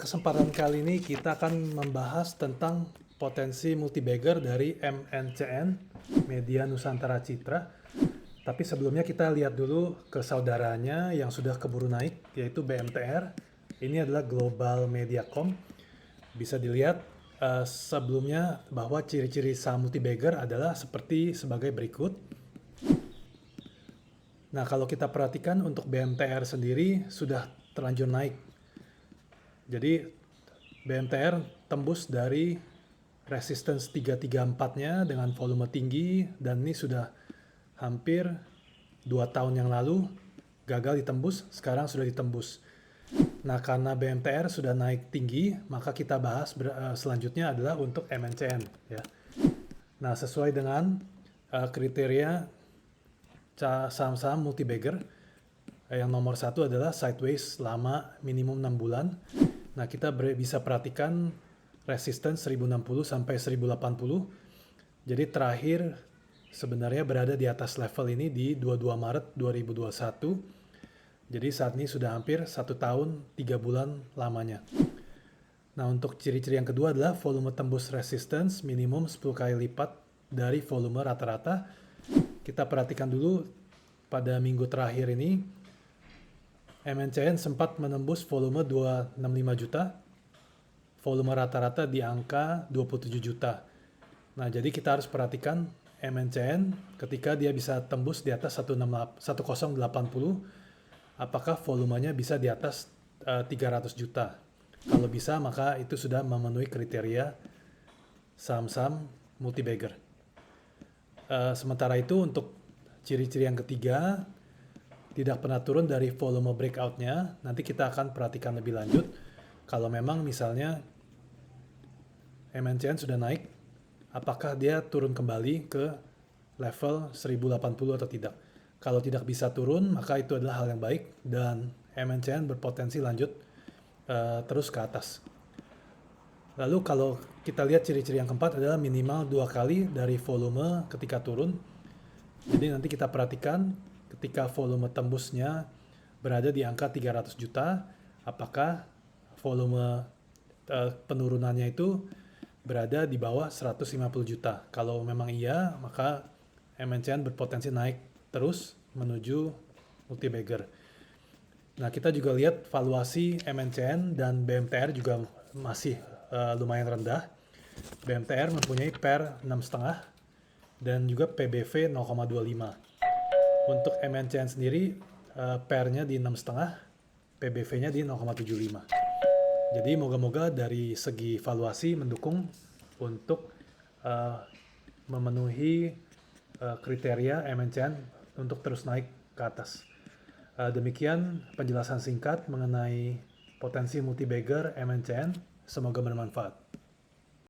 kesempatan kali ini kita akan membahas tentang potensi multibagger dari MNCN, Media Nusantara Citra. Tapi sebelumnya kita lihat dulu ke saudaranya yang sudah keburu naik, yaitu BMTR. Ini adalah Global Mediacom. Bisa dilihat sebelumnya bahwa ciri-ciri saham multibagger adalah sebagai berikut. Nah, kalau kita perhatikan untuk BMTR sendiri sudah terlanjur naik. Jadi BMTR tembus dari resistance 334-nya dengan volume tinggi, dan ini sudah hampir 2 tahun yang lalu gagal ditembus, sekarang sudah ditembus. Nah, karena BMTR sudah naik tinggi, maka kita bahas selanjutnya adalah untuk MNCN ya. Nah, sesuai dengan kriteria saham-saham multibagger, yang nomor satu adalah sideways lama minimum 6 bulan. Nah, kita bisa perhatikan resistance 1060 sampai 1080. Jadi terakhir sebenarnya berada di atas level ini di 22 Maret 2021. Jadi saat ini sudah hampir 1 tahun 3 bulan lamanya. Nah, untuk ciri-ciri yang kedua adalah volume tembus resistance minimum 10 kali lipat dari volume rata-rata. Kita perhatikan dulu pada minggu terakhir ini MNCN sempat menembus volume 265 juta, volume rata-rata di angka 27 juta. Nah, jadi kita harus perhatikan MNCN ketika dia bisa tembus di atas 1080, apakah volumenya bisa di atas 300 juta. Kalau bisa, maka itu sudah memenuhi kriteria saham-saham multibagger. Sementara itu untuk ciri-ciri yang ketiga, tidak pernah turun dari volume breakout-nya. Nanti kita akan perhatikan lebih lanjut. Kalau memang misalnya MNCN sudah naik, apakah dia turun kembali ke level 1080 atau tidak. Kalau tidak bisa turun, maka itu adalah hal yang baik dan MNCN berpotensi lanjut terus ke atas. Lalu kalau kita lihat ciri-ciri yang keempat adalah minimal 2 kali dari volume ketika turun. Jadi nanti kita perhatikan ketika volume tembusnya berada di angka 300 juta, apakah volume penurunannya itu berada di bawah 150 juta. Kalau memang iya, maka MNCN berpotensi naik terus menuju multibagger. Nah, kita juga lihat valuasi MNCN dan BMTR juga masih lumayan rendah. BMTR mempunyai PER 6,5 dan juga PBV 0,25. Untuk MNCN sendiri, PER-nya di 6,5, PBV-nya di 0,75. Jadi moga-moga dari segi valuasi mendukung untuk memenuhi kriteria MNCN untuk terus naik ke atas. Demikian penjelasan singkat mengenai potensi multibagger MNCN. Semoga bermanfaat.